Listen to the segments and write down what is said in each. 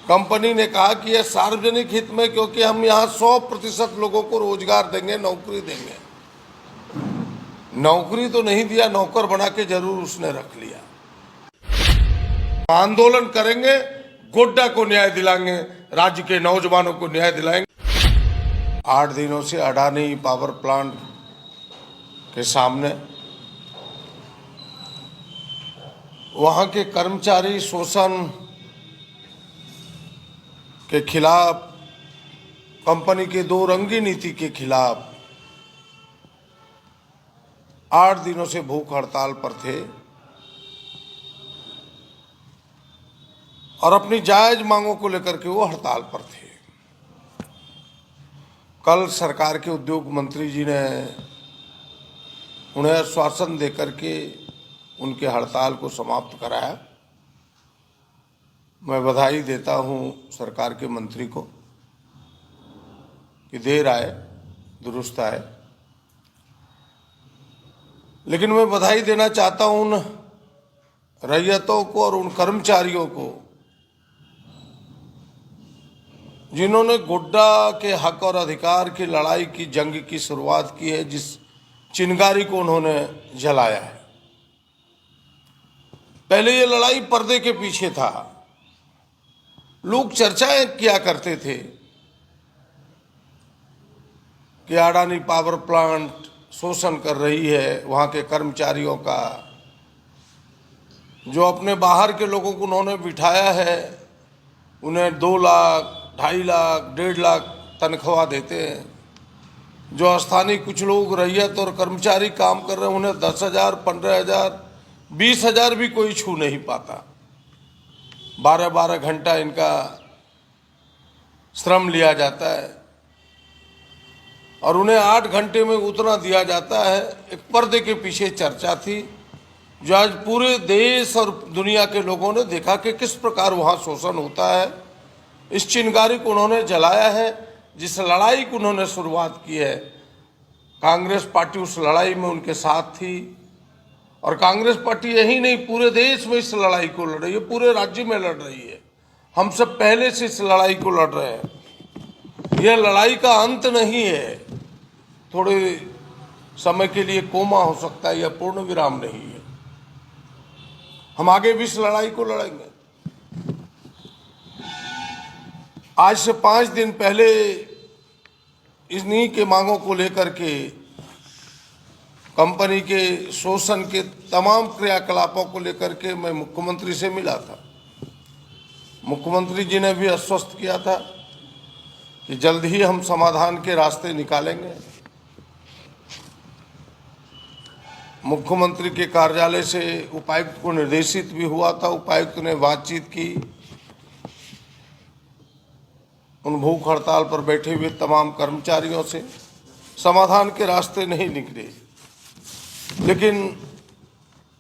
Company ने कहा कि यह सार्वजनिक हित में, क्योंकि हम यहाँ 100% लोगों को रोजगार देंगे, नौकरी देंगे। नौकरी तो नहीं दिया, नौकर बना के जरूर उसने रख लिया। आंदोलन करेंगे, गोड्डा को न्याय दिलाएंगे, राज्य के नौजवानों को न्याय दिलाएंगे। 8 दिनों से अडानी पावर प्लांट के सामने वहां के कर्मचारी शोषण के खिलाफ, कंपनी के 2 रंगी नीति के खिलाफ 8 दिनों से भूख हड़ताल पर थे और अपनी जायज मांगों को लेकर के वो हड़ताल पर थे। कल सरकार के उद्योग मंत्री जी ने उन्हें आश्वासन देकर के उनके हड़ताल को समाप्त कराया। मैं बधाई देता हूं सरकार के मंत्री को कि देर आए दुरुस्त आए, लेकिन मैं बधाई देना चाहता हूं उन रैयतों को और उन कर्मचारियों को जिन्होंने गोड्डा के हक और अधिकार की लड़ाई की जंग की शुरुआत की है, जिस चिंगारी को उन्होंने जलाया है। पहले ये लड़ाई पर्दे के पीछे था, लोग चर्चाएं किया करते थे कि अडानी पावर प्लांट शोषण कर रही है वहां के कर्मचारियों का। जो अपने बाहर के लोगों को उन्होंने बिठाया है, उन्हें 2 लाख, 2.5 लाख, 1.5 लाख तनख्वाह देते हैं। जो स्थानीय कुछ लोग रैयत और कर्मचारी काम कर रहे हैं, उन्हें 10,000, 15,000, 20,000 भी कोई छू नहीं पाता। 12-12 घंटा इनका श्रम लिया जाता है और उन्हें 8 घंटे में उतना दिया जाता है। एक पर्दे के पीछे चर्चा थी, जो आज पूरे देश और दुनिया के लोगों ने देखा कि किस प्रकार वहाँ शोषण होता है। इस चिंगारी को उन्होंने जलाया है, जिस लड़ाई को उन्होंने शुरुआत की है। कांग्रेस पार्टी उस लड़ाई में उनके साथ थी और कांग्रेस पार्टी यही नहीं, पूरे देश में इस लड़ाई को लड़ रही है, पूरे राज्य में लड़ रही है। हम सब पहले से इस लड़ाई को लड़ रहे हैं। यह लड़ाई का अंत नहीं है, थोड़े समय के लिए कोमा हो सकता है, यह पूर्ण विराम नहीं है। हम आगे भी इस लड़ाई को लड़ेंगे। आज से 5 दिन पहले इन्हीं के मांगों को लेकर के कंपनी के शोषण के तमाम क्रियाकलापों को लेकर के मैं मुख्यमंत्री से मिला था। मुख्यमंत्री जी ने भी आश्वस्त किया था कि जल्द ही हम समाधान के रास्ते निकालेंगे। मुख्यमंत्री के कार्यालय से उपायुक्त को निर्देशित भी हुआ था। उपायुक्त ने बातचीत की, उन भूख हड़ताल पर बैठे हुए तमाम कर्मचारियों से समाधान के रास्ते नहीं निकले, लेकिन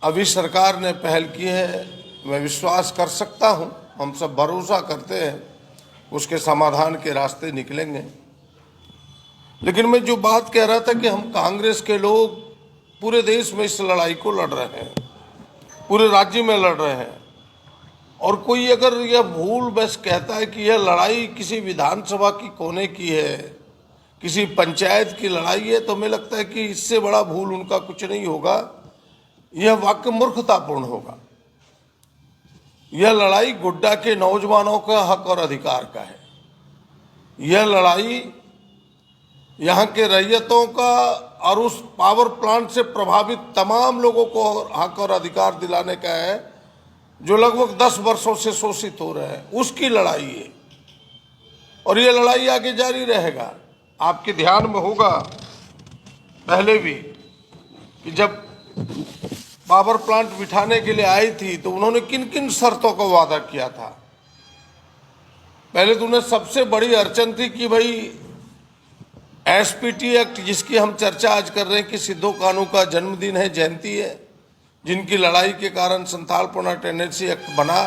अभी सरकार ने पहल की है। मैं विश्वास कर सकता हूं, हम सब भरोसा करते हैं उसके समाधान के रास्ते निकलेंगे। लेकिन मैं जो बात कह रहा था कि हम कांग्रेस के लोग पूरे देश में इस लड़ाई को लड़ रहे हैं, पूरे राज्य में लड़ रहे हैं। और कोई अगर यह भूल बस कहता है कि यह लड़ाई किसी विधानसभा की कोने की है, किसी पंचायत की लड़ाई है, तो हमें लगता है कि इससे बड़ा भूल उनका कुछ नहीं होगा। यह वाक्य मूर्खतापूर्ण होगा। यह लड़ाई गोड्डा के नौजवानों का हक और अधिकार का है। यह लड़ाई यहाँ के रैयतों का और उस पावर प्लांट से प्रभावित तमाम लोगों को हक और अधिकार दिलाने का है, जो लगभग 10 वर्षों से शोषित हो रहे हैं। उसकी लड़ाई है और यह लड़ाई आगे जारी रहेगा। आपके ध्यान में होगा पहले भी कि जब पावर प्लांट बिठाने के लिए आई थी तो उन्होंने किन किन शर्तों का वादा किया था। पहले तो उन्हें सबसे बड़ी अड़चन थी कि भाई एसपीटी एक्ट, जिसकी हम चर्चा आज कर रहे हैं कि सिद्धू कानू का जन्मदिन है, जयंती है, जिनकी लड़ाई के कारण संथालपना टेंडेंसी एक्ट बना,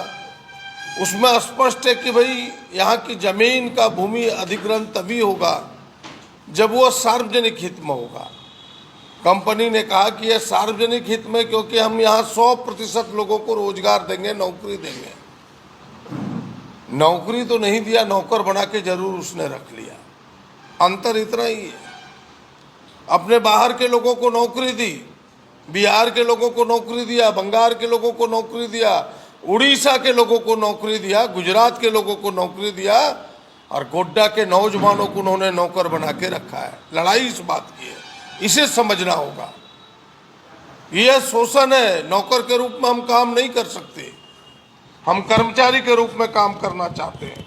उसमें स्पष्ट है कि भाई यहाँ की जमीन का भूमि अधिग्रहण तभी होगा जब वो सार्वजनिक हित में होगा। कंपनी ने कहा कि यह सार्वजनिक हित में, क्योंकि हम यहाँ 100% लोगों को रोजगार देंगे, नौकरी देंगे। नौकरी तो नहीं दिया, नौकर बना के जरूर उसने रख लिया। अंतर इतना ही है। अपने बाहर के लोगों को नौकरी दी, बिहार के लोगों को नौकरी दिया, बंगाल के लोगों को नौकरी दिया, उड़ीसा के लोगों को नौकरी दिया, गुजरात के लोगों को नौकरी दिया, और गोड्डा के नौजवानों को उन्होंने नौकर बना के रखा है। लड़ाई इस बात की है, इसे समझना होगा। यह शोषण है। नौकर के रूप में हम काम नहीं कर सकते, हम कर्मचारी के रूप में काम करना चाहते हैं।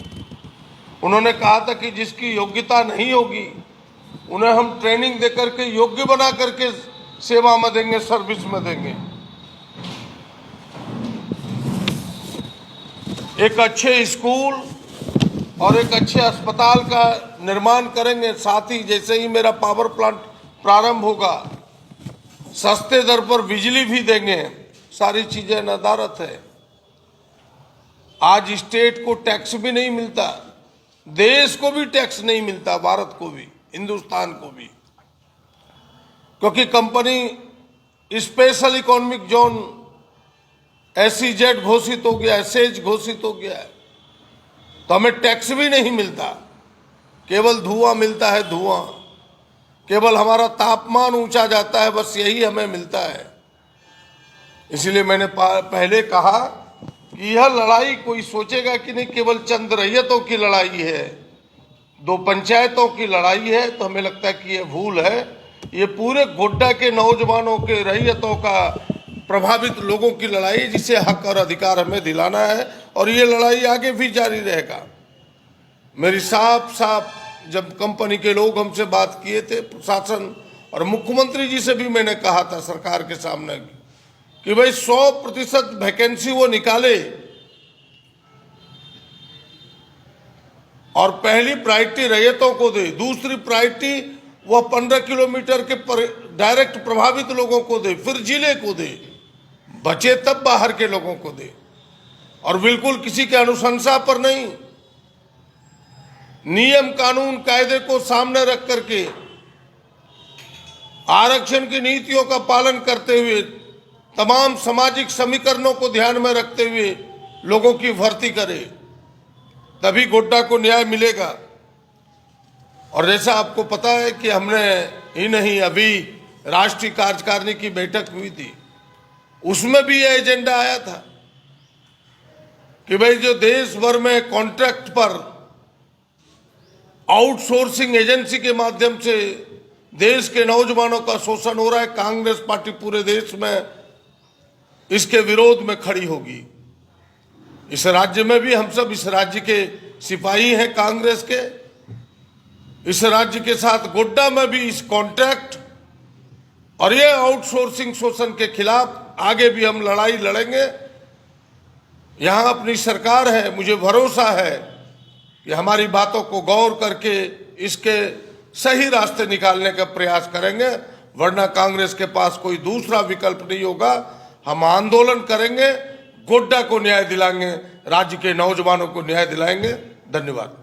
उन्होंने कहा था कि जिसकी योग्यता नहीं होगी उन्हें हम ट्रेनिंग देकर के योग्य बना करके सेवा में देंगे, सर्विस में देंगे। एक अच्छे स्कूल और एक अच्छे अस्पताल का निर्माण करेंगे। साथ ही जैसे ही मेरा पावर प्लांट प्रारंभ होगा, सस्ते दर पर बिजली भी देंगे। सारी चीजें नदारत है। आज स्टेट को टैक्स भी नहीं मिलता, देश को भी टैक्स नहीं मिलता, भारत को भी, हिंदुस्तान को भी, क्योंकि company special economic zone SEZ घोषित हो गया है, सेज घोषित हो गया है। तो हमें टैक्स भी नहीं मिलता, केवल धुआं मिलता है, धुआं। केवल हमारा तापमान ऊंचा जाता है, बस यही हमें मिलता है। इसलिए मैंने पहले कहा कि यह लड़ाई कोई सोचेगा कि नहीं केवल चंद रैयतों की लड़ाई है, 2 पंचायतों की लड़ाई है, तो हमें लगता है कि यह भूल है। ये पूरे गोड्डा के नौजवानों के, रैयतों का, प्रभावित लोगों की लड़ाई, जिसे हक और अधिकार हमें दिलाना है, और ये लड़ाई आगे भी जारी रहेगा। मेरी साफ साफ जब कंपनी के लोग हमसे बात किए थे, प्रशासन और मुख्यमंत्री जी से भी मैंने कहा था सरकार के सामने कि भाई 100% वैकेंसी वो निकाले, और पहली प्रायोरिटी रैयतों को दे, दूसरी प्रायोरिटी वह 15 किलोमीटर के डायरेक्ट प्रभावित लोगों को दे, फिर जिले को दे, बचे तब बाहर के लोगों को दे, और बिल्कुल किसी के अनुशंसा पर नहीं। नियम कानून कायदे को सामने रख करके आरक्षण की नीतियों का पालन करते हुए, तमाम सामाजिक समीकरणों को ध्यान में रखते हुए लोगों की भर्ती करे, तभी गोड्डा को न्याय मिलेगा। और जैसा आपको पता है कि हमने ही नहीं, अभी राष्ट्रीय कार्यकारिणी की बैठक हुई थी, उसमें भी यह एजेंडा आया था कि भाई जो देश भर में कॉन्ट्रैक्ट पर आउटसोर्सिंग एजेंसी के माध्यम से देश के नौजवानों का शोषण हो रहा है, कांग्रेस पार्टी पूरे देश में इसके विरोध में खड़ी होगी। इस राज्य में भी हम सब इस राज्य के सिपाही हैं कांग्रेस के। इस राज्य के साथ गोड्डा में भी इस कॉन्ट्रैक्ट और ये आउटसोर्सिंग शोषण के खिलाफ आगे भी हम लड़ाई लड़ेंगे। यहां अपनी सरकार है, मुझे भरोसा है कि हमारी बातों को गौर करके इसके सही रास्ते निकालने का प्रयास करेंगे, वरना कांग्रेस के पास कोई दूसरा विकल्प नहीं होगा। हम आंदोलन करेंगे, गोड्डा को न्याय दिलाएंगे, राज्य के नौजवानों को न्याय दिलाएंगे। धन्यवाद।